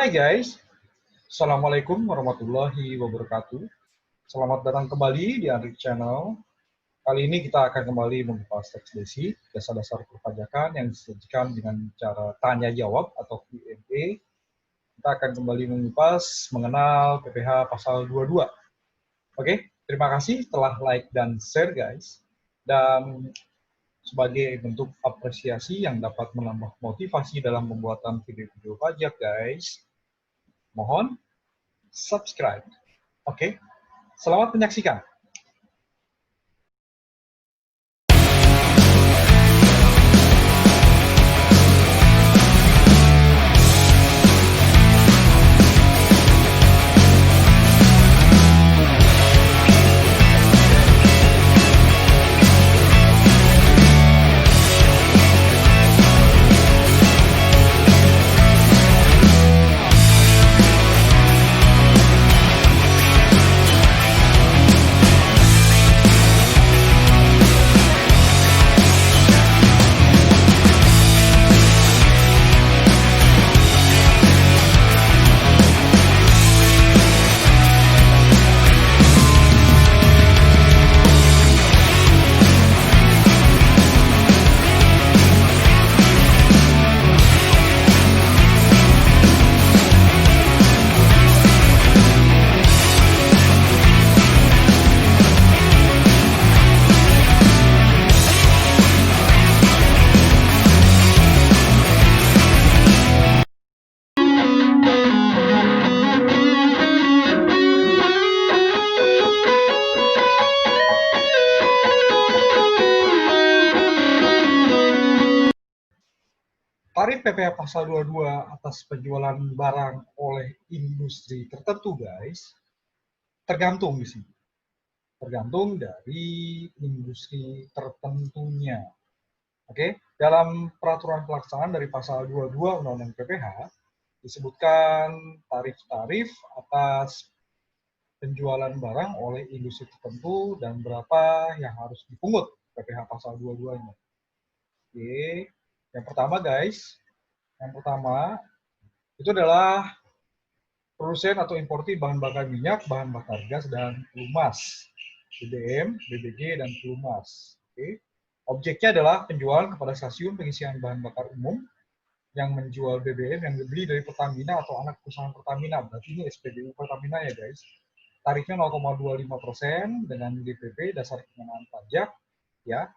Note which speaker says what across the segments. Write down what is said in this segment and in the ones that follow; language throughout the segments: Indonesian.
Speaker 1: Hai guys, Assalamualaikum warahmatullahi wabarakatuh. Selamat datang kembali di Andrik Channel. Kali ini kita akan kembali membahas tax basic, dasar-dasar perpajakan yang disajikan dengan cara tanya jawab atau Q&A. Kita akan kembali mengupas mengenal PPh pasal 22. Oke, terima kasih telah like dan share guys. Dan sebagai bentuk apresiasi yang dapat menambah motivasi dalam pembuatan video-video pajak guys, mohon subscribe. Oke, selamat menyaksikan. Tarif PPh pasal 22 atas penjualan barang oleh industri tertentu, guys, tergantung di sini. Tergantung dari industri tertentunya. Oke, dalam peraturan pelaksanaan dari pasal 22 Undang-Undang PPh disebutkan tarif-tarif atas penjualan barang oleh industri tertentu dan berapa yang harus dipungut PPh pasal 22-nya. Oke, yang pertama guys, itu adalah produsen atau importir bahan bakar minyak, bahan bakar gas, dan pelumas, BBM, BBG, dan pelumas. Oke. Objeknya adalah penjualan kepada stasiun pengisian bahan bakar umum yang menjual BBM yang dibeli dari Pertamina atau anak perusahaan Pertamina. Berarti ini SPBU Pertamina ya guys. Tarifnya 0,25% dengan DPP, dasar pengenaan pajak, ya,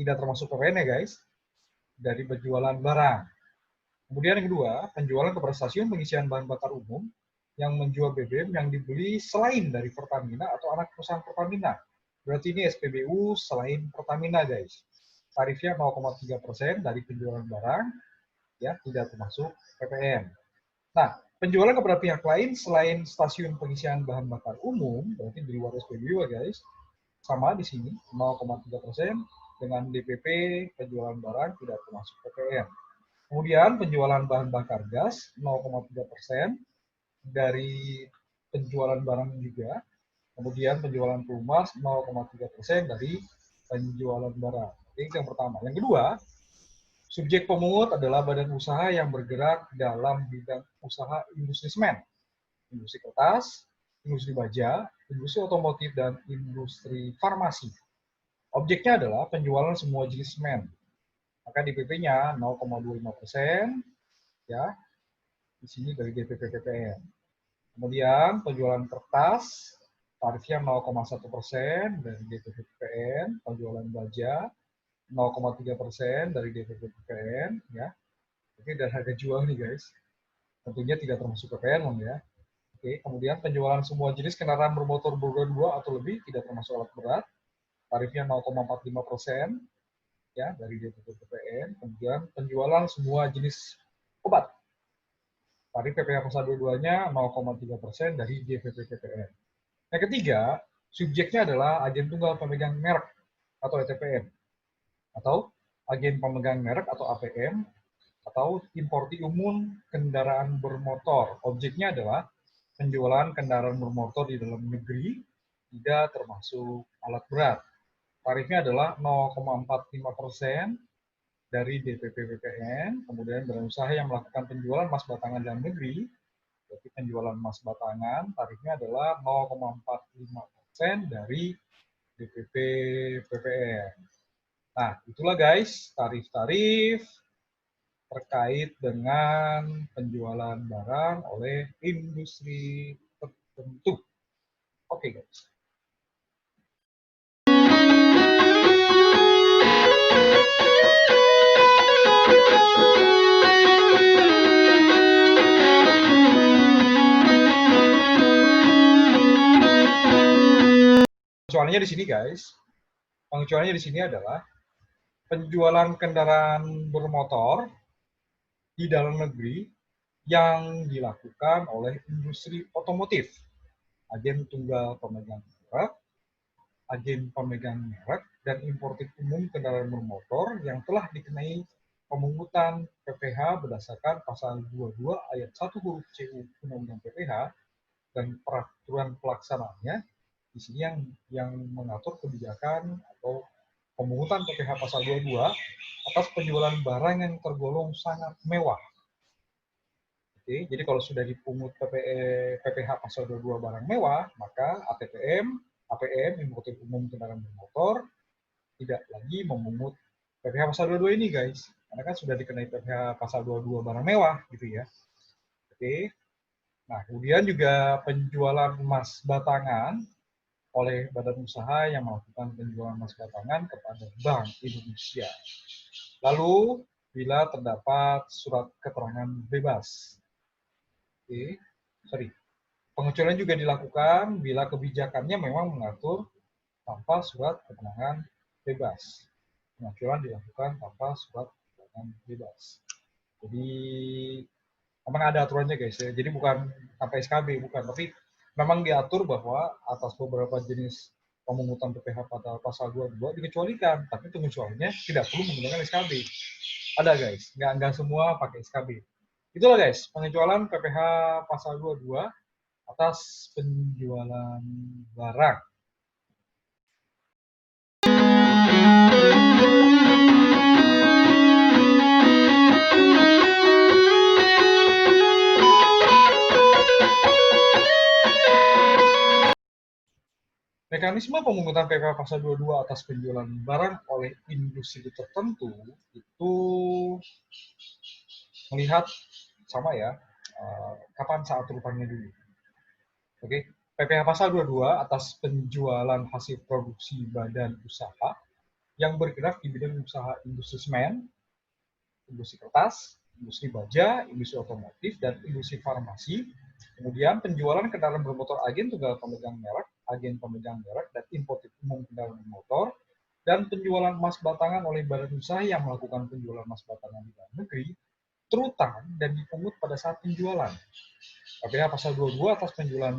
Speaker 1: tidak termasuk PPN ya guys, dari penjualan barang. Kemudian yang kedua, penjualan kepada stasiun pengisian bahan bakar umum yang menjual BBM yang dibeli selain dari Pertamina atau anak perusahaan Pertamina. Berarti ini SPBU selain Pertamina, guys. Tarifnya 0,3% dari penjualan barang, ya, tidak termasuk PPN. Nah, penjualan kepada pihak lain selain stasiun pengisian bahan bakar umum, berarti di luar SPBU ya, guys. Sama di sini, 0,3% dengan DPP penjualan barang tidak termasuk PPN. Kemudian penjualan bahan bakar gas 0,3% dari penjualan barang juga. Kemudian penjualan pelumas 0,3% dari penjualan barang. Itu yang pertama. Yang kedua, subjek pemungut adalah badan usaha yang bergerak dalam bidang usaha industri semen, industri kertas, industri baja, industri otomotif, dan industri farmasi. Objeknya adalah penjualan semua jenis semen. Maka DPP-nya 0,25%, ya, di sini dari DPP PPN. Kemudian penjualan kertas, tarifnya 0,1% dari DPP PPN, penjualan baja 0,3% dari DPP PPN, ya. Oke, dan harga jual nih guys, tentunya tidak termasuk PPN ya. Oke, kemudian penjualan semua jenis kendaraan bermotor beroda 2 atau lebih tidak termasuk alat berat, tarifnya 0,45%, ya, dari DPP PPN. Kemudian penjualan semua jenis obat, tarif PPh pasal 22-nya 0,3% dari DPP PPN. Yang ketiga, subjeknya adalah agen tunggal pemegang merek atau ETPM, atau agen pemegang merek atau APM, atau importi umum kendaraan bermotor. Objeknya adalah penjualan kendaraan bermotor di dalam negeri, tidak termasuk alat berat. Tarifnya adalah 0,45% dari DPP PPN, kemudian badan usaha yang melakukan penjualan emas batangan dalam negeri Jadi penjualan emas batangan tarifnya adalah 0,45% dari DPP PPN. Nah, itulah guys tarif-tarif terkait dengan penjualan barang oleh industri tertentu. Oke guys. Pengecualiannya di sini guys. Pengecualiannya di sini adalah penjualan kendaraan bermotor di dalam negeri yang dilakukan oleh industri otomotif, agen tunggal pemegang merek, agen pemegang merek, dan importir umum kendaraan bermotor yang telah dikenai pemungutan PPh berdasarkan pasal 22 ayat 1 huruf C Undang-Undang PPh dan peraturan pelaksanaannya. Di sini yang mengatur kebijakan atau pemungutan PPh pasal 22 atas penjualan barang yang tergolong sangat mewah. Oke, jadi kalau sudah dipungut PPh pasal 22 barang mewah, maka ATPM, APM, importir umum kendaraan bermotor, tidak lagi memungut PPh pasal 22 ini guys. Karena kan sudah dikenai PPh pasal 22 barang mewah gitu ya. Oke. Nah, kemudian juga penjualan emas batangan oleh badan usaha yang melakukan penjualan emas batangan kepada Bank Indonesia. Lalu, bila terdapat surat keterangan bebas. Oke, sorry. Pengecualian juga dilakukan bila kebijakannya memang mengatur tanpa surat keterangan bebas. Pengecualian dilakukan tanpa surat keterangan bebas. Jadi memang ada aturannya guys ya. Jadi bukan tanpa SKB, bukan. Tapi memang diatur bahwa atas beberapa jenis pemungutan PPh pada pasal 22 dikecualikan. Tapi pengecualiannya tidak perlu menggunakan SKB. Ada guys, nggak semua pakai SKB. Itulah guys, pengecualian PPh pasal 22 atas penjualan barang. Mekanisme pemungutan PPh pasal 22 atas penjualan barang oleh industri tertentu itu melihat sama ya, kapan saat rupanya dulu. Oke, PPh pasal 22 atas penjualan hasil produksi badan usaha yang bergerak di bidang usaha industri semen, industri kertas, industri baja, industri otomotif, dan industri farmasi. Kemudian penjualan kendaraan bermotor agen tunggal pemegang merek, agen pemegang merek, dan importir umum kendaraan bermotor, dan penjualan emas batangan oleh badan usaha yang melakukan penjualan emas batangan di dalam negeri, terutang dan dipungut pada saat penjualan. PPh pasal 22 atas penjualan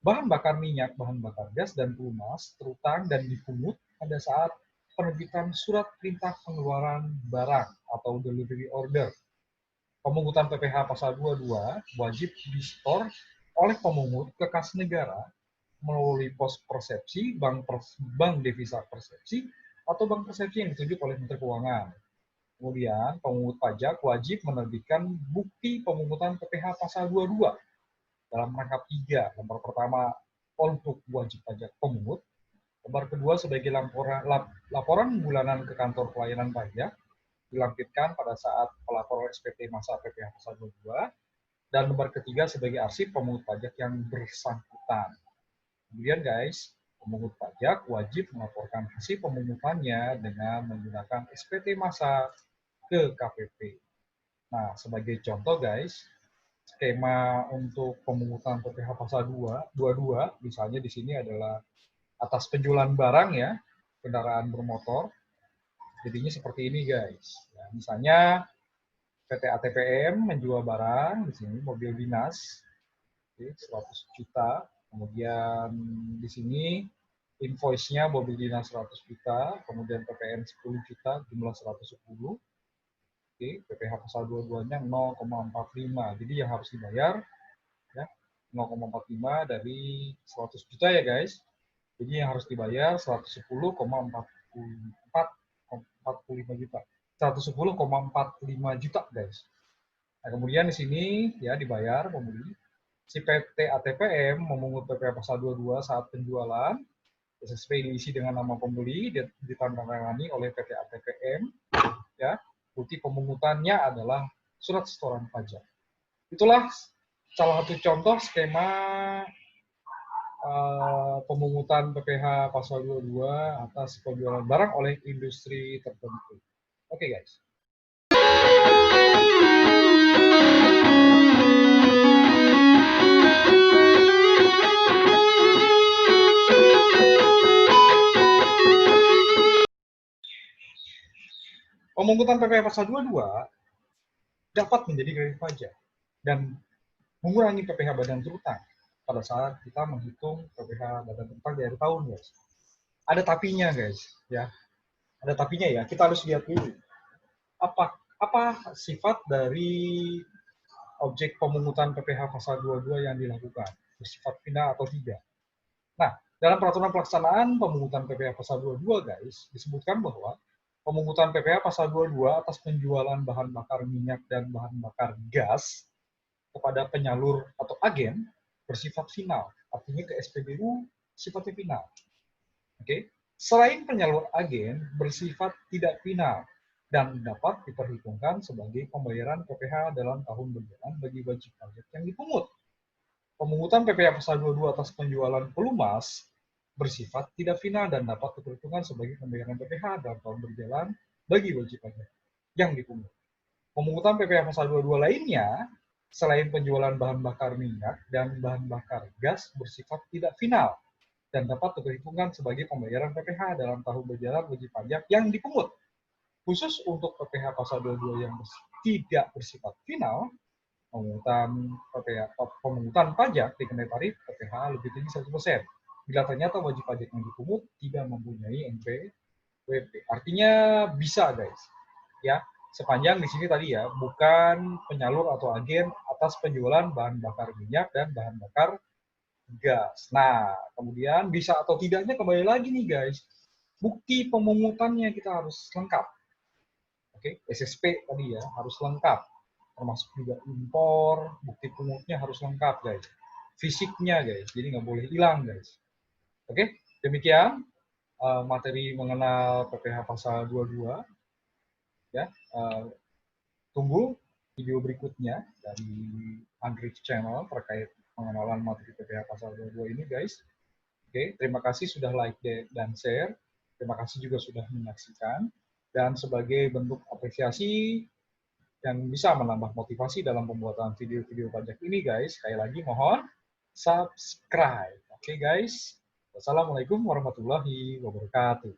Speaker 1: bahan bakar minyak, bahan bakar gas, dan pelumas, terutang dan dipungut pada saat penerbitan surat perintah pengeluaran barang atau delivery order. Pemungutan PPh pasal 22 wajib disetor oleh pemungut ke kas negara melalui pos persepsi, bank devisa persepsi, atau bank persepsi yang ditunjuk oleh Menteri Keuangan. Kemudian, pemungut pajak wajib menerbitkan bukti pemungutan PPh pasal 22 dalam rangkap 3. Nomor pertama, untuk wajib pajak pemungut. Nomor kedua, sebagai laporan bulanan ke kantor pelayanan pajak, dilampirkan pada saat pelaporan SPT masa PPh pasal 22. Dan nomor ketiga, sebagai arsip pemungut pajak yang bersangkutan. Kemudian guys, pemungut pajak wajib melaporkan hasil pemungutannya dengan menggunakan SPT masa ke KPP. Nah, sebagai contoh guys, skema untuk pemungutan PPh pasal 22, misalnya di sini adalah atas penjualan barang ya, kendaraan bermotor, jadinya seperti ini guys. Ya, misalnya PT ATPM menjual barang, di sini mobil dinas, 100 juta, kemudian di sini invoice-nya mobil dinas 100 juta, kemudian PPN 10 juta, jumlah 110, PPh pasal 22-nya 0,45. Jadi yang harus dibayar ya 0,45 dari 100 juta ya guys. Jadi yang harus dibayar 110,45 juta. 110,45 juta guys. Nah, kemudian di sini ya dibayar pembeli si PT ATPM memungut PPh pasal 22 saat penjualan, SSP diisi dengan nama pembeli, ditandatangani oleh PT ATPM, ya, bukti pemungutannya adalah surat setoran pajak. Itulah salah satu contoh skema pemungutan PPh pasal 22 atas penjualan barang oleh industri tertentu. Oke, guys. Pemungutan PPh pasal 22 dapat menjadi kredit pajak dan mengurangi PPh badan terutang pada saat kita menghitung PPh badan terutang di akhir tahun, guys. Ada tapinya, guys, ya. Ada tapinya ya. Kita harus lihat dulu apa sifat dari objek pemungutan PPh pasal 22 yang dilakukan, bersifat final atau tidak. Nah, dalam peraturan pelaksanaan pemungutan PPh pasal 22, guys, disebutkan bahwa pemungutan PPh pasal 22 atas penjualan bahan bakar minyak dan bahan bakar gas kepada penyalur atau agen bersifat final. Artinya ke SPBU sifatnya final. Oke. Selain penyalur agen bersifat tidak final dan dapat diperhitungkan sebagai pembayaran PPh dalam tahun berjalan bagi wajib pajak yang dipungut. Pemungutan PPh pasal 22 atas penjualan pelumas bersifat tidak final dan dapat diperhitungkan sebagai pembayaran PPh dalam tahun berjalan bagi wajib pajak yang dipungut. Pemungutan PPh pasal 22 lainnya, selain penjualan bahan bakar minyak dan bahan bakar gas bersifat tidak final dan dapat diperhitungkan sebagai pembayaran PPh dalam tahun berjalan wajib pajak yang dipungut. Khusus untuk PPh pasal 22 yang tidak bersifat final, pemungutan pajak dikenai tarif PPh lebih tinggi 1%. Bila ternyata wajib pajak yang dipungut tidak mempunyai NPWP. Artinya bisa, guys. Ya, sepanjang di sini tadi ya, bukan penyalur atau agen atas penjualan bahan bakar minyak dan bahan bakar gas. Nah, kemudian bisa atau tidaknya kembali lagi nih, guys. Bukti pemungutannya kita harus lengkap. Oke, SSP tadi ya, harus lengkap. Termasuk juga impor, bukti pengutnya harus lengkap, guys. Fisiknya, guys. Jadi nggak boleh hilang, guys. Oke, demikian materi mengenal PPh pasal 22. Ya, tunggu video berikutnya dari Android Channel terkait pengenalan materi PPh pasal 22 ini, guys. Oke, terima kasih sudah like dan share. Terima kasih juga sudah menyaksikan. Dan sebagai bentuk apresiasi yang bisa menambah motivasi dalam pembuatan video-video pajak ini, guys, sekali lagi mohon subscribe. Oke, guys. Wassalamualaikum warahmatullahi wabarakatuh.